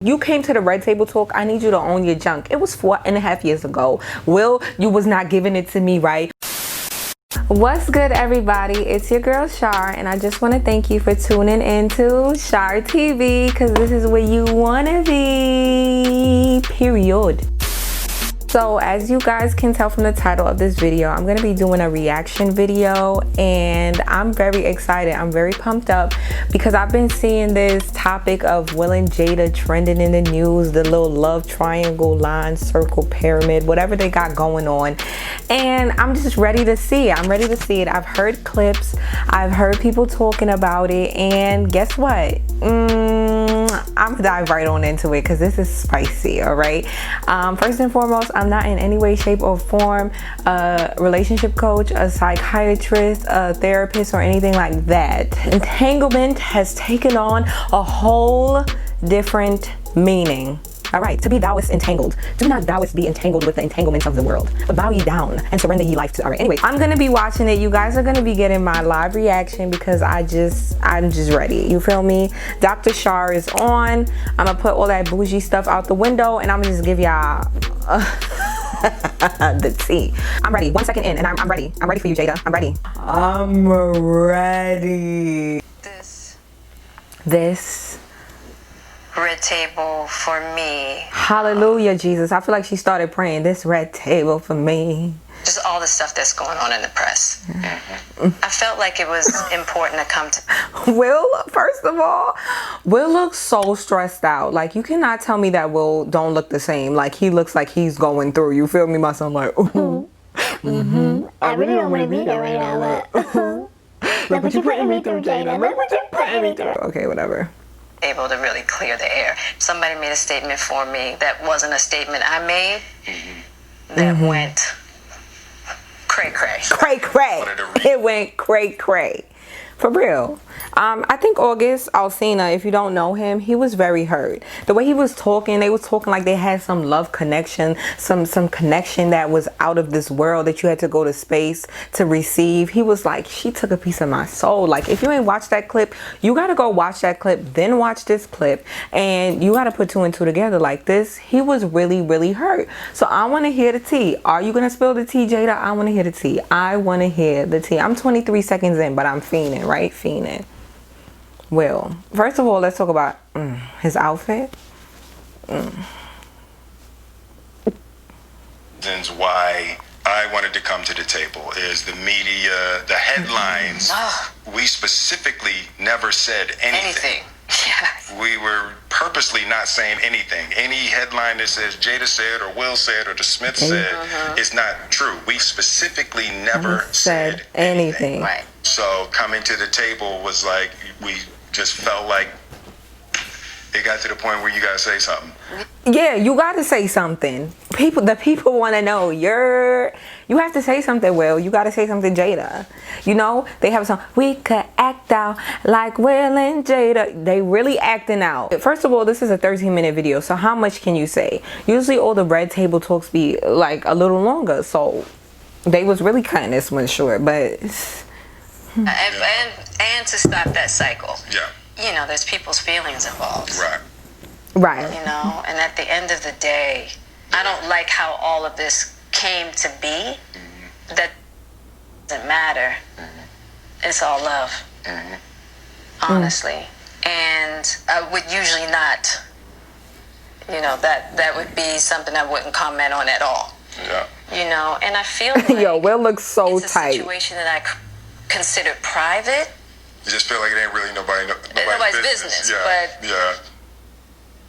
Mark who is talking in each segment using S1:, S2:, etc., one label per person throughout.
S1: You came to the Red Table Talk. I need you to own your junk. It was 4.5 years ago. Will, you was not giving it to me, right? What's good, everybody? It's your girl Shar, and I just want to thank you for tuning into SharrTV, because this is where you want to be, period. So as you guys can tell from the title of this video, I'm going to be doing a reaction video, and I'm very excited. I'm very pumped up because I've been seeing this topic of Will and Jada trending in the news, the little love triangle, line, circle, pyramid, whatever they got going on. And I'm just ready to see it. I'm ready to see it. I've heard clips. I've heard people talking about it. And guess what? I'm gonna dive right on into it because this is spicy, all right? First and foremost, I'm not in any way, shape, or form a relationship coach, a psychiatrist, a therapist, or anything like that. Entanglement has taken on a whole different meaning. All right, to be thou is entangled. Do not thou is be entangled with the entanglements of the world, but bow ye down and surrender ye life to. All right, anyway, I'm gonna be watching it. You guys are gonna be getting my live reaction because I'm just ready. You feel me? Dr. Shar is on. I'm gonna put all that bougie stuff out the window, and I'm gonna just give y'all the tea. I'm ready. 1 second in, and I'm ready. I'm ready for you, Jada. I'm ready. I'm ready. This
S2: red table for me.
S1: Hallelujah, Jesus. I feel like she started praying, this red table for me.
S2: Just all the stuff that's going on in the press. I felt like it was important to come to.
S1: Will, first of all, Will looks so stressed out. Like, you cannot tell me that Will don't look the same. Like, he looks like he's going through. You feel me? My son like, ooh.
S3: I really don't want to be there right now, but look what you're putting me through, Jada. Look what you're putting me through.
S1: Okay, whatever.
S2: Able to really clear the air. Somebody made a statement for me that wasn't a statement I made that went cray cray.
S1: Cray cray. It went cray cray. For real. I think August Alsina, if you don't know him, he was very hurt. The way he was talking, they was talking like they had some love connection, some connection that was out of this world that you had to go to space to receive. He was like, she took a piece of my soul. Like, if you ain't watched that clip, you got to go watch that clip, then watch this clip, and you got to put two and two together like this. He was really, really hurt. So I want to hear the tea. Are you going to spill the tea, Jada? I want to hear the tea. I want to hear the tea. I'm 23 seconds in, but I'm fiending, right? Fiending. Will, first of all, let's talk about his outfit.
S4: Reasons why I wanted to come to the table is the media, the headlines. We specifically never said anything.
S2: Yes.
S4: We were purposely not saying anything. Any headline that says Jada said or Will said or the Smith said is not true. We specifically never said anything.
S2: Right.
S4: So coming to the table was like, we just felt like it got to the point where you gotta say something.
S1: Yeah, you gotta say something. The people want to know. You have to say something, Will. You gotta say something, Jada. You know, they have some, we could act out like Will and Jada. They really acting out. First of all, this is a 13-minute video, so how much can you say? Usually all the Red Table Talks be like a little longer, so they was really cutting this one short, but
S2: and to stop that cycle.
S4: Yeah.
S2: You know, there's people's feelings involved.
S1: Right.
S2: You know, and at the end of the day, I don't like how all of this came to be. That doesn't matter. It's all love. Honestly. And I would usually not, you know, that would be something I wouldn't comment on at all.
S4: Yeah.
S2: You know, and I feel like
S1: yo, Will looks so
S2: it's
S1: tight.
S2: a situation that I consider private.
S4: You just feel like it ain't really nobody's business.
S2: Yeah.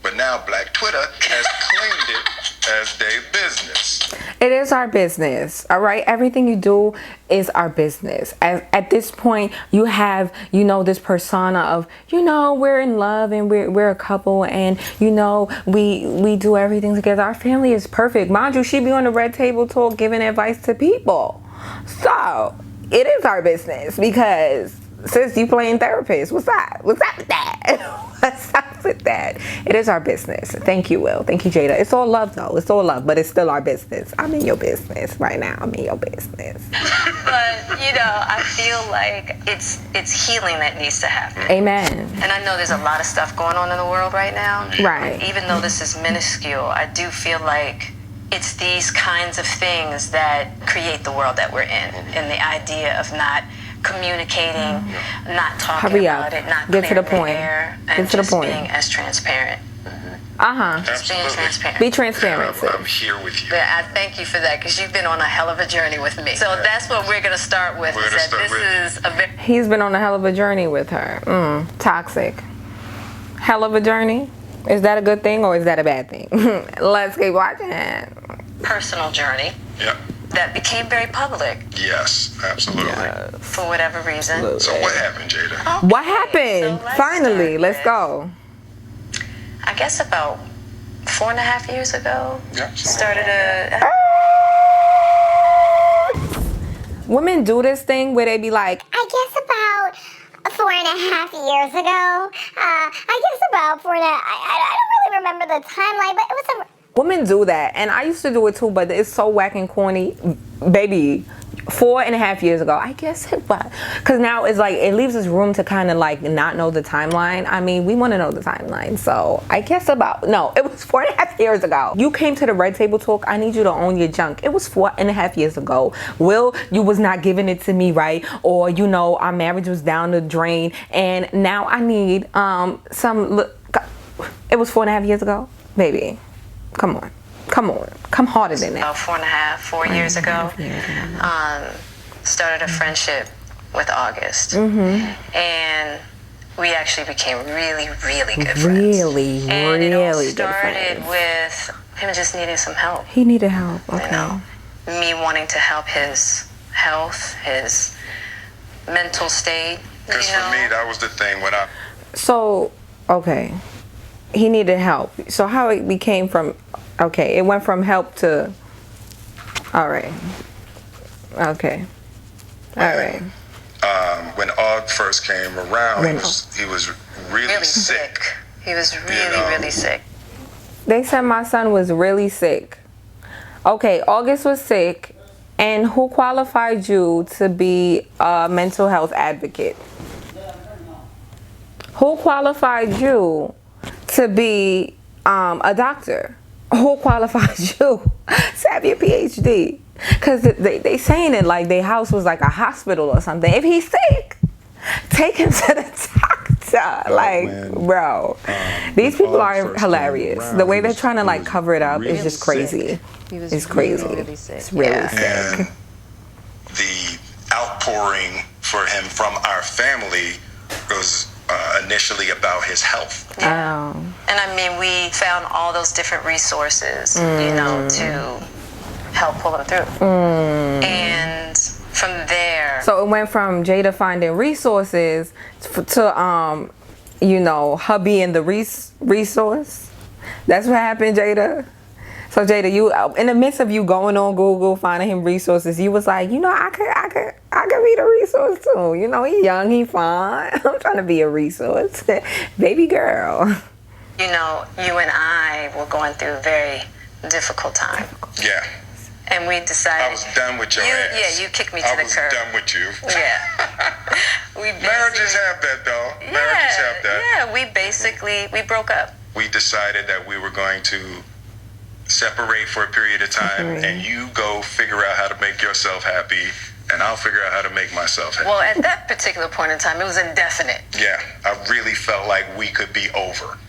S4: But now Black Twitter has claimed it as their business.
S1: It is our business, all right? Everything you do is our business. At this point, you have, you know, this persona of, you know, we're in love and we're a couple, and, you know, we do everything together. Our family is perfect. Mind you, she be on the Red Table Talk giving advice to people. So it is our business because sis, you playing therapist. What's up? What's up with that? What's up? enough with that. It is our business. Thank you, Will. Thank you, Jada. It's all love, though. It's all love, but it's still our business. I'm in your business right now. I'm in your business.
S2: But, you know, I feel like it's healing that needs to happen.
S1: Amen.
S2: And I know there's a lot of stuff going on in the world right now.
S1: Right.
S2: Even though this is minuscule, I do feel like it's these kinds of things that create the world that we're in. And the idea of not communicating, not talking
S1: Hurry
S2: about
S1: up.
S2: it, not
S1: Get to the
S2: clearing
S1: point.
S2: air,
S1: Get
S2: and
S1: to the
S2: just
S1: point.
S2: being as transparent.
S1: Just
S2: being transparent.
S1: Be transparent.
S4: I'm here with you.
S2: I thank you for that, because you've been on a hell of a journey with me. So that's what we're going to start with.
S1: He's been on a hell of a journey with her. Toxic. Hell of a journey? Is that a good thing or is that a bad thing? Let's keep watching.
S2: Personal journey.
S4: Yeah.
S2: That became very public.
S4: Yes, absolutely.
S2: For whatever reason.
S4: So what happened, Jada?
S2: Okay,
S1: What happened?
S2: so
S1: Finally, let's go.
S2: I guess about 4.5 years ago,
S4: Yeah.
S2: started a...
S1: Women do this thing where they be like,
S3: I guess about 4.5 years ago. I guess about I don't really remember the timeline, but it was
S1: women do that. And I used to do it too, but it's so whack and corny. Baby, 4.5 years ago, I guess it was. Because now it's like, it leaves us room to kind of like not know the timeline. I mean, we want to know the timeline. So I guess no, it was 4.5 years ago. You came to the Red Table talk. I need you to own your junk. It was 4.5 years ago. Will, you was not giving it to me right. Or, you know, our marriage was down the drain. And now I need it was 4.5 years ago? Baby, come on. Come harder than that.
S2: About 4 years ago, started a friendship with August. And we actually became really, really good friends.
S1: Really,
S2: and it all
S1: really good
S2: started
S1: friends.
S2: with him just needing some help.
S1: He needed help, okay.
S2: You know, me wanting to help his health, his mental state.
S4: Because for me, that was the thing when
S1: So, okay. He needed help. So how it became from, okay, it went from help to, all right. Okay. All right.
S4: When Aug first came around, he was really sick.
S2: He was really sick.
S1: They said my son was really sick. Okay, August was sick. And who qualified you to be a mental health advocate? Who qualified you to be a doctor? Who qualified you to have your PhD? Because they saying it like their house was like a hospital or something. If he's sick, take him to the doctor. Like, bro, these people are hilarious. The way they're trying to like cover it up is just crazy. It's crazy. It's really sick.
S4: And the outpouring for him from our family was initially about his health.
S1: Oh.
S2: And I mean, we found all those different resources, you know, to help pull him through. And from there...
S1: So it went from Jada finding resources to, you know, hubby and the resource. That's what happened, Jada? So Jada, you, in the midst of you going on Google, finding him resources, you was like, you know, I could be the resource too. You know, he young, he fine. I'm trying to be a resource. Baby girl.
S2: You know, you and I were going through a very difficult time.
S4: Yeah.
S2: And we decided...
S4: I was done with your ass.
S2: Yeah, you kicked me to the curb.
S4: I was done with you.
S2: Yeah.
S4: Marriages have that, though. Marriages have that.
S2: Yeah, we broke up.
S4: We decided that we were going to separate for a period of time, and you go figure out how to make yourself happy, and I'll figure out how to make myself happy.
S2: Well, at that particular point in time, it was indefinite.
S4: Yeah, I really felt like we could be over.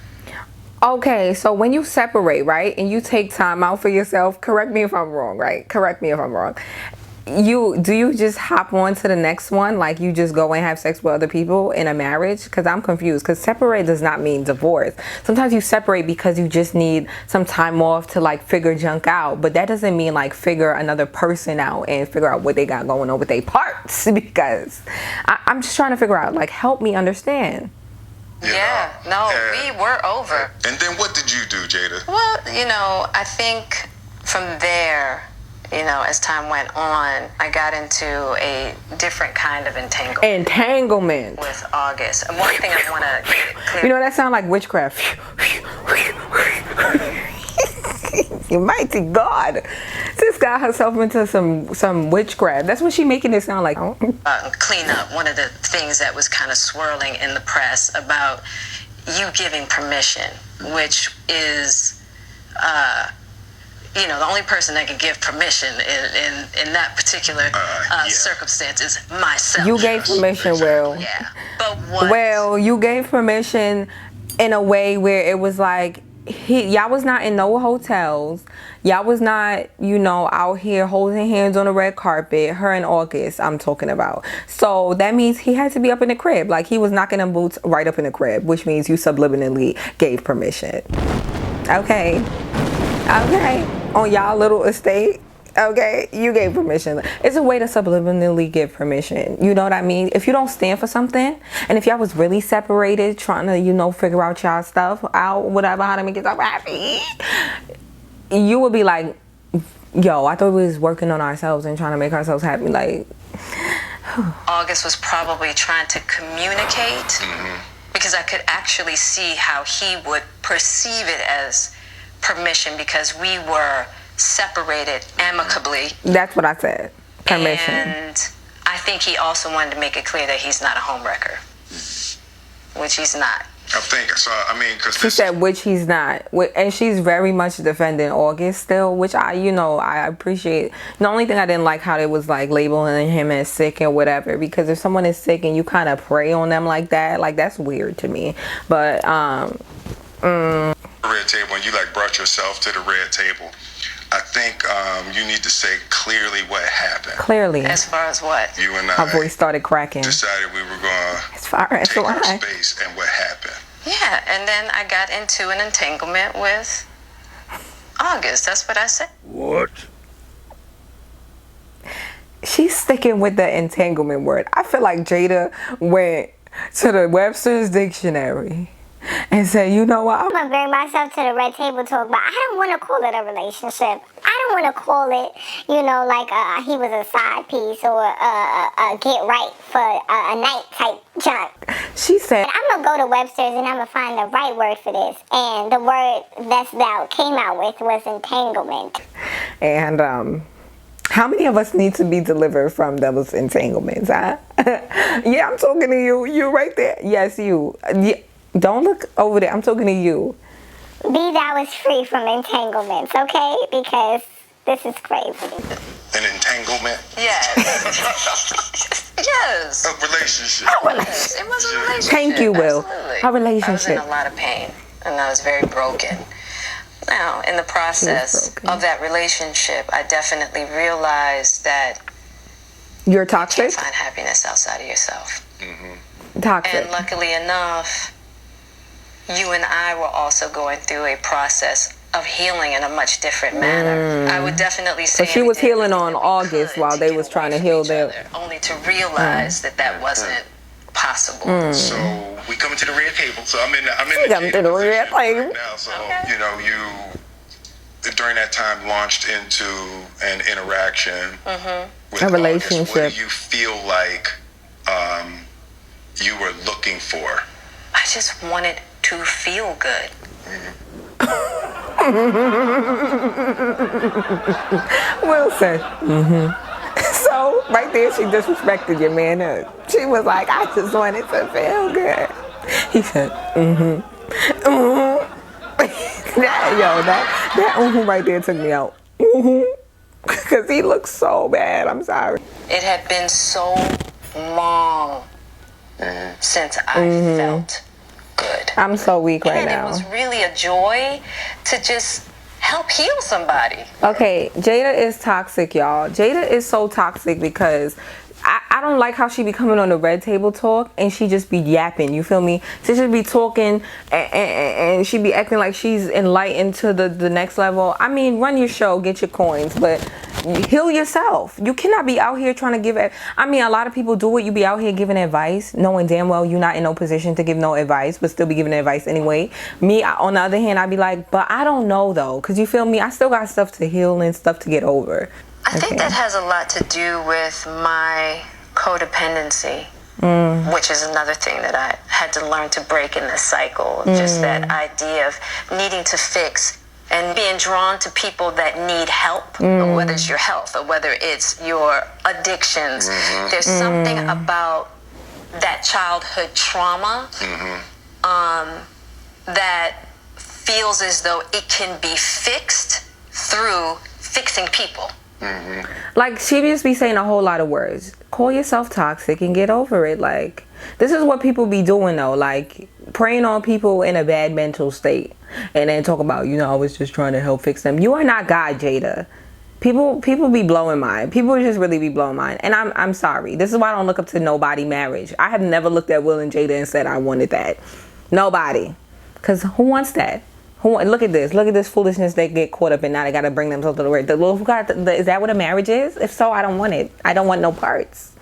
S1: Okay, so when you separate, right, and you take time out for yourself, correct me if I'm wrong, right? Correct me if I'm wrong. Do you just hop on to the next one? Like you just go and have sex with other people in a marriage? Because I'm confused. Because separate does not mean divorce. Sometimes you separate because you just need some time off to like figure junk out. But that doesn't mean like figure another person out and figure out what they got going on with their parts. Because I'm just trying to figure out, like, help me understand.
S4: You know,
S2: we were over.
S4: And then what did you do, Jada?
S2: Well, you know, I think from there, you know, as time went on, I got into a different kind of
S1: entanglement
S2: with August. And one thing I want to get clear.
S1: You know, that sound like witchcraft. Mighty God. Sis got herself into some witchcraft. That's what she making it sound like.
S2: Clean up one of the things that was kind of swirling in the press about you giving permission, which is, you know, the only person that can give permission in that particular circumstance is myself.
S1: You gave permission, Will.
S2: Yeah. But what?
S1: Well, you gave permission in a way where it was like, y'all was not in no hotels. Y'all was not, you know, out here holding hands on the red carpet. Her and August, I'm talking about. So that means he had to be up in the crib. Like, he was knocking them boots right up in the crib, which means you subliminally gave permission. Okay. Okay. On y'all little estate. Okay, you gave permission. It's a way to subliminally give permission. You know what I mean? If you don't stand for something, and if y'all was really separated, trying to, you know, figure out y'all stuff out, whatever, how to make yourself happy, you would be like, yo, I thought we was working on ourselves and trying to make ourselves happy. Like,
S2: August was probably trying to communicate, because I could actually see how he would perceive it as permission, because we were separated amicably.
S1: That's what I said. Permission.
S2: And I think he also wanted to make it clear that he's not a homewrecker, which he's not.
S4: I think so. I mean, because
S1: she said, which he's not, and she's very much defending August still, which I, you know, I appreciate. The only thing I didn't like how it was like labeling him as sick and whatever, because if someone is sick and you kind of prey on them like that, like, that's weird to me. But
S4: red table, and you like brought yourself to the red table. I think you need to say clearly what happened.
S1: Clearly.
S2: As far as what?
S4: You and I.
S1: Her voice started cracking.
S4: Decided we were going to take our space, and what happened.
S2: Yeah, and then I got into an entanglement with August. That's what I said.
S4: What?
S1: She's sticking with the entanglement word. I feel like Jada went to the Webster's dictionary and said, you know what?
S3: I'm gonna bring myself to the red table talk, but I don't want to call it a relationship. I don't want to call it, you know, like he was a side piece or a get right for a night type junk.
S1: She said,
S3: I'm gonna go to Webster's and I'm gonna find the right word for this. And the word that came out with was entanglement.
S1: And how many of us need to be delivered from those entanglements, huh? Yeah, I'm talking to you. You right there. Yes, you. Yeah. Don't look over there. I'm talking to you.
S3: Be thou is free from entanglements, okay? Because this is crazy.
S4: An entanglement?
S2: Yes. Yes.
S4: A relationship.
S2: Yes, it was a relationship.
S1: Thank you, Will.
S2: Absolutely.
S1: A relationship.
S2: I was in a lot of pain, and I was very broken. Now, in the process of that relationship, I definitely realized that
S1: you're
S2: you
S1: toxic.
S2: can't find happiness outside of yourself.
S1: Toxic.
S2: And luckily enough, you and I were also going through a process of healing in a much different manner. I would definitely say.
S1: So she was healing on August while they was trying to heal their.
S2: Only to realize that wasn't possible.
S4: So we coming to the red table. So I'm in the
S1: red table
S4: right now. So you know, you during that time launched into an interaction with
S1: a relationship.
S4: August. What do you feel like you were looking for?
S2: I just wanted to feel good.
S1: Wilson. So right there, she disrespected your manhood. She was like, I just wanted to feel good. He said, that right there took me out. Because he looks so bad. I'm sorry.
S2: It had been so long since I felt good.
S1: I'm so weak right now.
S2: And it was really a joy to just help heal somebody.
S1: Okay, Jada is toxic, y'all. Jada is so toxic because I don't like how she be coming on the red table talk and she just be yapping, you feel me? She should be talking and she be acting like she's enlightened to the next level. I mean, run your show, get your coins, but heal yourself. You cannot be out here trying to give it. I mean, a lot of people do it. You be out here giving advice, knowing damn well you're not in no position to give no advice, but still be giving advice anyway. Me, on the other hand, I'd be like, but I don't know though, because you feel me? I still got stuff to heal and stuff to get over.
S2: I think that has a lot to do with my codependency, which is another thing that I had to learn to break in this cycle. Just that idea of needing to fix and being drawn to people that need help, whether it's your health or whether it's your addictions. There's something about that childhood trauma that feels as though it can be fixed through fixing people.
S1: Like, she just be saying a whole lot of words. Call yourself toxic and get over it. Like, this is what people be doing though, like preying on people in a bad mental state and then talk about, you know, I was just trying to help fix them. You are not God, Jada. People be blowing mine. People just really be blowing mine. And I'm sorry. This is why I don't look up to nobody marriage. I have never looked at Will and Jada and said I wanted that. Nobody. Because who wants that? Look at this. Look at this foolishness they get caught up in. Now they got to bring themselves to the word. Is that what a marriage is? If so, I don't want it. I don't want no parts.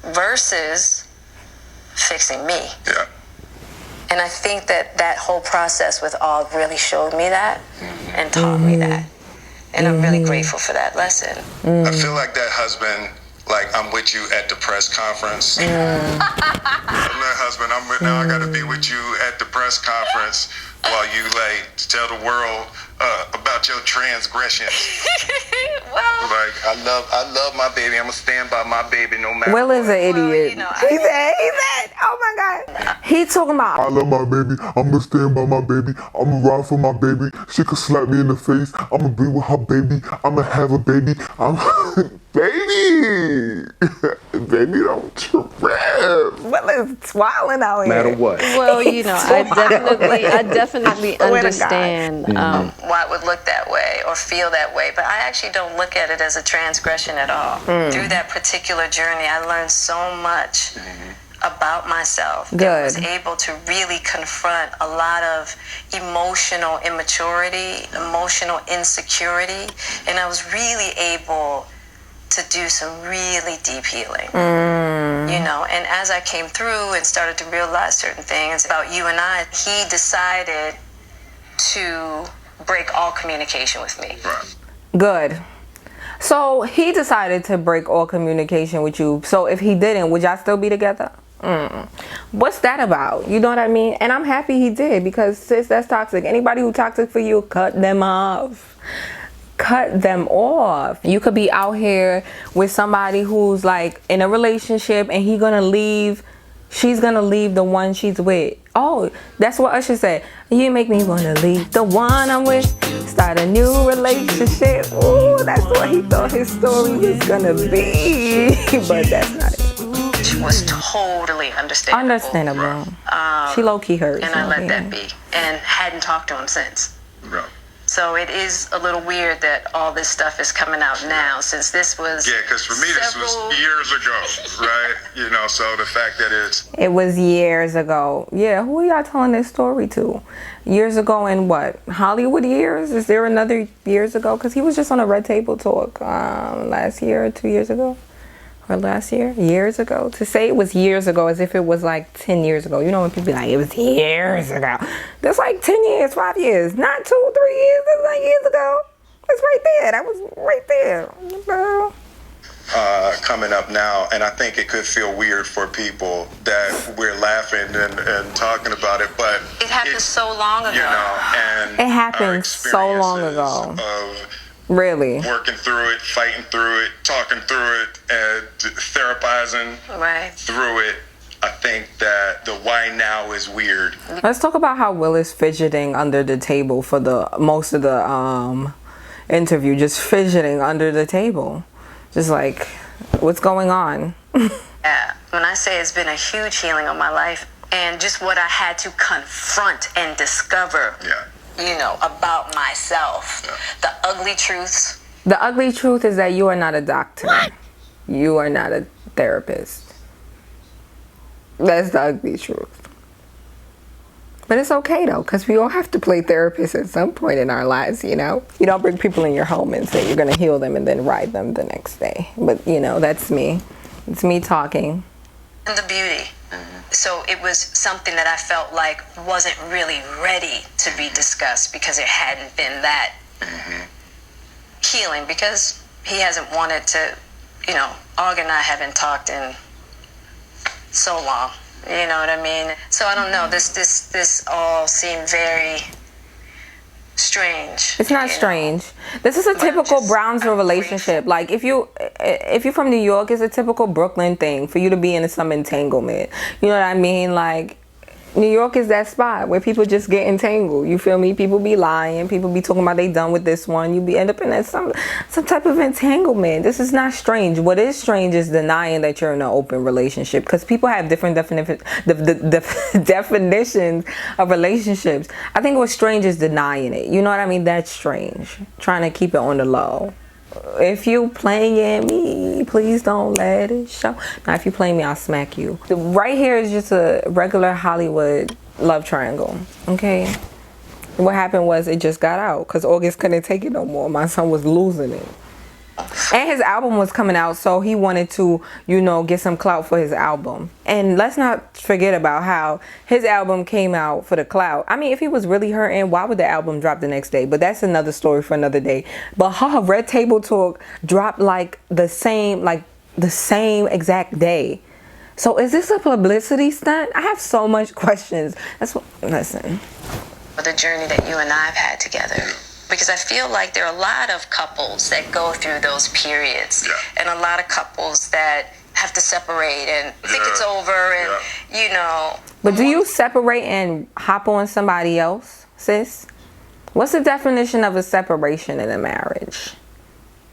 S2: Versus fixing me.
S4: Yeah.
S2: And I think that whole process with all really showed me that and taught me that. And I'm really grateful for that lesson.
S4: I feel like that husband, like, I'm with you at the press conference. I'm that husband, now I gotta be with you at the press conference while you like tell the world about your transgressions.
S2: Well,
S4: like I love my baby. I'm gonna stand by my baby no matter.
S1: Will is an idiot.
S2: Well, you know,
S1: he said, oh my God. He talking about,
S5: I love my baby. I'm gonna stand by my baby. I'm gonna ride for my baby. She could slap me in the face. I'm gonna be with her baby. I'm gonna have a baby. Baby. Baby, don't trip.
S1: Will is swallowing out here.
S6: Matter what.
S7: Well, you know, I definitely understand
S2: why it would look that way or feel that way, but I actually don't look at it as a transgression at all. Through that particular journey, I learned so much about myself.
S1: Good.
S2: I was able to really confront a lot of emotional immaturity, emotional insecurity, and I was really able to do some really deep healing. You know, and as I came through and started to realize certain things about you and I, he decided to break all communication with me.
S4: Right.
S1: Good. So he decided to break all communication with you. So if he didn't, would y'all still be together? What's that about? You know what I mean? And I'm happy he did, because sis, that's toxic. Anybody who toxic for you, cut them off. Cut them off. You could be out here with somebody who's like in a relationship and he gonna leave, she's gonna leave the one she's with. Oh, that's what Usher said. You make me wanna leave the one I'm with, start a new relationship. Ooh, that's what he thought his story was gonna be. But that's not it.
S2: Which was totally understandable.
S1: Understandable. She low-key hurt.
S2: And I let that be. And hadn't talked to him since.
S4: Right.
S2: So it is a little weird that all this stuff is coming out now, since this was...
S4: Yeah, because for me this was years ago, right? You know, so the fact that
S1: it was years ago. Yeah, who are y'all telling this story to? Years ago in what? Hollywood years? Is there another years ago? Because he was just on a Red Table Talk last year or 2 years ago. Or last year? Years ago? To say it was years ago as if it was like 10 years ago. You know when people be like, it was years ago. That's like 10 years, 5 years. Not 2, 3 years. That's like years ago. That's right there. That was right there. Bro.
S4: coming up now, and I think it could feel weird for people that we're laughing and talking about it, but
S2: it happened so long ago.
S4: You know, and
S1: it happened so long ago.
S4: Of
S1: really
S4: working through it, fighting through it, talking through it, and therapizing through it. I think that the why now is weird.
S1: Let's talk about how Will is fidgeting under the table for the most of the interview, just fidgeting under the table, just like, what's going on?
S2: Yeah, when I say it's been a huge healing of my life, and just what I had to confront and discover, you know, about myself, the ugly truths.
S1: The ugly truth is that you are not a doctor. You are not a therapist. That's the ugly truth. But it's okay though, because we all have to play therapists at some point in our lives, you know. You don't bring people in your home and say you're going to heal them and then ride them the next day. But, you know, that's me. It's me talking.
S2: And the beauty. So it was something that I felt like wasn't really ready to be discussed because it hadn't been that healing. Because he hasn't wanted to, you know, Og and I haven't talked in so long. You know what I mean? So I don't know. This all seemed very strange.
S1: It's not strange. This is a typical Brownsville relationship. Like if you're from New York, it's a typical Brooklyn thing for you to be in some entanglement. You know what I mean? Like New York is that spot where people just get entangled. You feel me? People be lying. People be talking about they done with this one. You be end up in that some type of entanglement. This is not strange. What is strange is denying that you're in an open relationship, because people have different definitions of relationships. I think what's strange is denying it. You know what I mean? That's strange. Trying to keep it on the low. If you playing me, please don't let it show. Now, if you play me, I'll smack you. Right here is just a regular Hollywood love triangle, okay? What happened was it just got out because August couldn't take it no more. My son was losing it. And his album was coming out, so he wanted to, you know, get some clout for his album. And let's not forget about how his album came out for the clout. I mean, if he was really hurting, why would the album drop the next day? But that's another story for another day. But Red Table Talk dropped like the same exact day. So is this a publicity stunt? I have so much questions. Listen.
S2: The journey that you and I have had together. Because I feel like there are a lot of couples that go through those periods, and a lot of couples that have to separate and think it's over, and you know.
S1: But do you separate and hop on somebody else, sis? What's the definition of a separation in a marriage?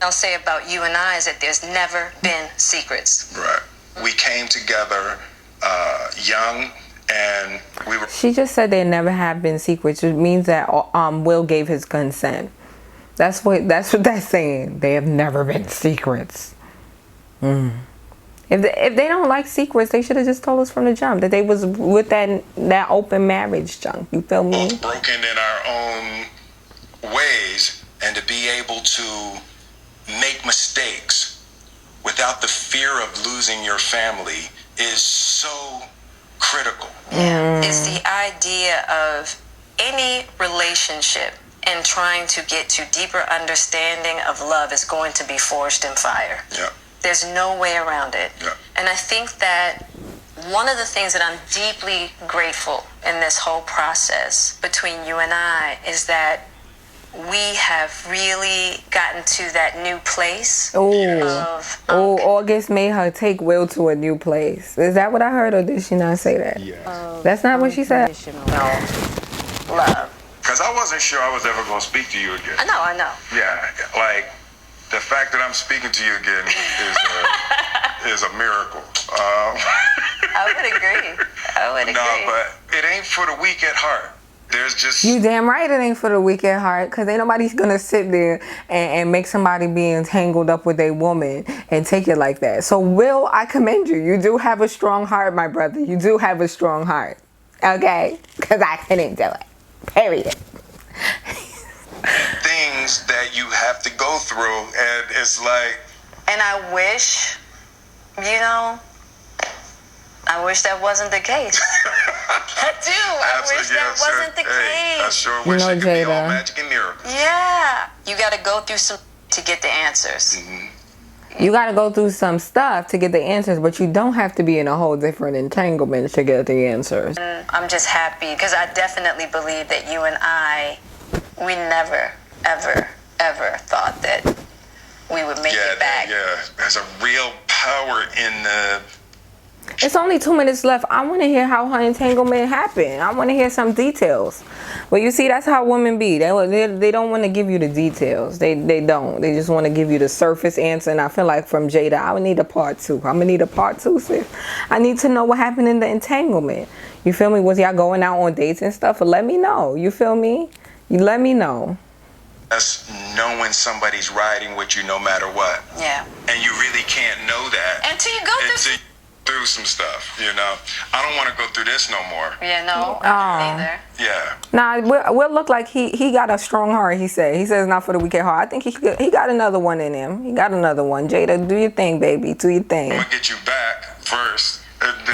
S2: I'll say about you and I is that there's never been secrets.
S4: Right. We came together young. And we were.
S1: She just said there never have been secrets, which means that Will gave his consent. That's what that's saying. They have never been secrets. If they don't like secrets, they should have just told us from the jump that they was with that open marriage junk. You feel me?
S4: Both broken in our own ways, and to be able to make mistakes without the fear of losing your family is so critical.
S2: It's the idea of any relationship and trying to get to deeper understanding of love is going to be forged in fire. There's no way around it. And I think that one of the things that I'm deeply grateful in this whole process between you and I is that we have really gotten to that new place of
S1: August made her take Will to a new place. Is that what I heard, or did she not say that? That's not what she said?
S2: No. Love.
S4: Because I wasn't sure I was ever going to speak to you again.
S2: I know.
S4: Yeah, like the fact that I'm speaking to you again is a miracle.
S2: I would agree.
S4: No, but it ain't for the weak at heart. There's just...
S1: You damn right it ain't for the weak at heart, because ain't nobody's gonna sit there and make somebody be entangled up with a woman and take it like that. So Will, I commend you. You do have a strong heart, my brother. You do have a strong heart. Okay? Because I couldn't do it. Period.
S4: Things that you have to go through, and it's like...
S2: And I wish, you know, I wish that wasn't the case. I do. I wish that wasn't the case.
S4: I sure wish it could be all magic and miracles.
S2: Yeah. You got to go through some to get the answers.
S1: You got to go through some stuff to get the answers, but you don't have to be in a whole different entanglement to get the answers.
S2: I'm just happy because I definitely believe that you and I, we never, ever, ever thought that we would make it back.
S4: Yeah, there's a real power in the...
S1: It's only 2 minutes left. I want to hear how her entanglement happened. I want to hear some details. But you see, that's how women be. They don't want to give you the details. They don't. They just want to give you the surface answer. And I feel like from Jada, I would need a part 2. I'm going to need a part 2, sis. I need to know what happened in the entanglement. You feel me? Was y'all going out on dates and stuff? Or let me know. You feel me? You let me know.
S4: That's knowing somebody's riding with you no matter what.
S2: Yeah.
S4: And you really can't know that
S2: until you go
S4: through some stuff, you know. I don't want to go through this no more.
S2: Yeah, no, neither.
S4: Yeah.
S1: Nah, Will look like he got a strong heart. He says not for the weak at heart. I think he got another one in him. He got another one. Jada, do your thing, baby. Do your thing.
S4: I'm gonna get you back first,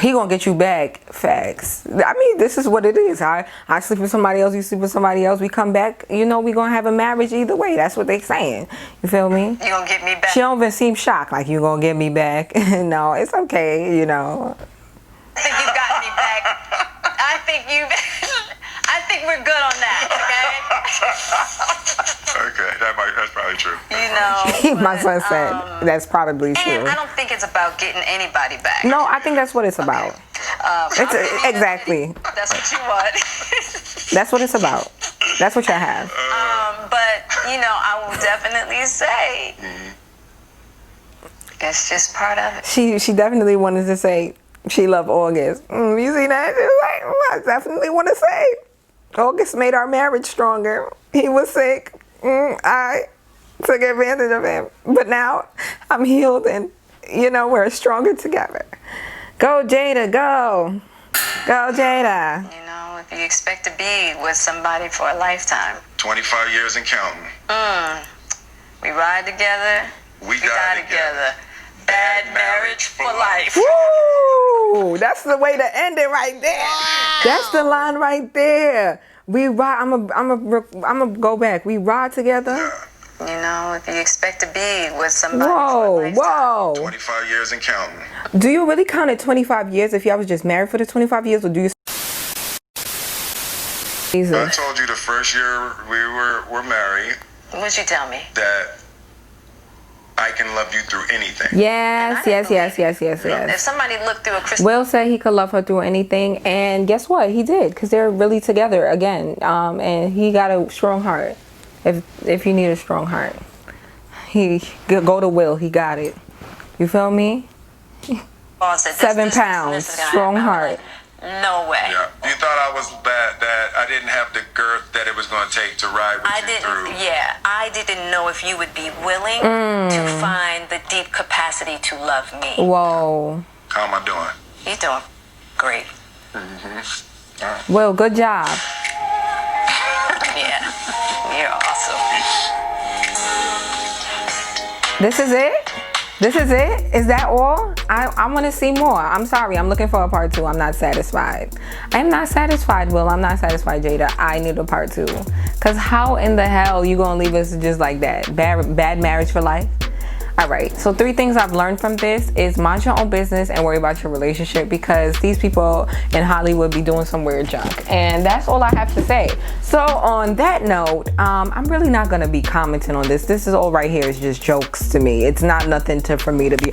S1: He gonna get you back. Facts. I mean, this is what it is. I sleep with somebody else, you sleep with somebody else. We come back, you know, we gonna have a marriage either way. That's what they saying. You feel me?
S2: You gonna get me back?
S1: She don't even seem shocked like you gonna get me back. No, it's okay, you know.
S2: I think you got me back. I think we're good on that,
S4: Okay, that's probably true.
S2: You know.
S1: My son said that's probably true.
S2: And I don't think it's about getting anybody back.
S1: No, I think that's what it's about. Exactly.
S2: That's what you want.
S1: That's what it's about. That's what y'all have.
S2: But, you know, I will definitely say it's just part of it.
S1: She definitely wanted to say she loved August. You see that? She was like, I definitely want to say August made our marriage stronger. He was sick. I took advantage of him. But now I'm healed and, you know, we're stronger together. Go, Jada, go. Go, Jada.
S2: You know, if you expect to be with somebody for a lifetime.
S4: 25 years and counting.
S2: We ride together.
S4: We die together.
S2: Bad marriage for life.
S1: Woo! That's the way to end it right there. Wow. That's the line right there. We ride. I'm a go back. We ride together.
S2: You know, if you expect to be with somebody for a lifetime.
S1: Whoa.
S4: 25 years and counting.
S1: Do you really count it 25 years if y'all was just married for the 25 years, or do you? Jesus.
S4: I told you the first year we were married.
S2: What'd you tell me?
S4: That I can love you through anything.
S1: Yes.
S2: If somebody looked through a crystal...
S1: Will said he could love her through anything, and guess what? He did, because they're really together again. And he got a strong heart. If you need a strong heart, he go to Will. He got it. You feel me? 7 pounds, strong heart.
S2: No way.
S4: Yeah. You thought I was that I didn't have the girth that it was going to take to ride with you through.
S2: Yeah, I didn't know if you would be willing to find the deep capacity to love me.
S1: Whoa.
S4: How am I doing?
S2: You're doing great.
S4: Right.
S1: Will, good job.
S2: Yeah, you're awesome.
S1: This is it? This is it? Is that all? I want to see more. I'm sorry. I'm looking for a part 2. I'm not satisfied. I'm not satisfied, Will. I'm not satisfied, Jada. I need a part 2. Because how in the hell you going to leave us just like that? Bad marriage for life? All right, so 3 things I've learned from this is mind your own business and worry about your relationship, because these people in Hollywood be doing some weird junk. And that's all I have to say. So on that note, I'm really not gonna be commenting on this. This is all right here is just jokes to me. It's not nothing for me to be,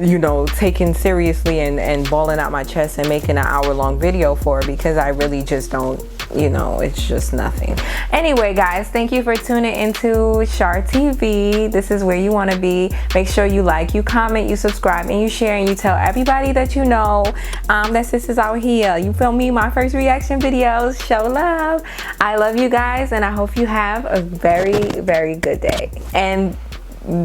S1: you know, taken seriously and balling out my chest and making an hour-long video for, because I really just don't, you know, it's just nothing. Anyway, guys, thank you for tuning into SharrTV. This is where you want to be. Make sure you like, you comment, you subscribe, and you share, and you tell everybody that you know that sis is out here. You feel me? My first reaction videos. Show love. I love you guys, and I hope you have a very, very good day. And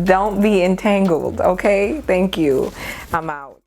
S1: don't be entangled, okay? Thank you. I'm out.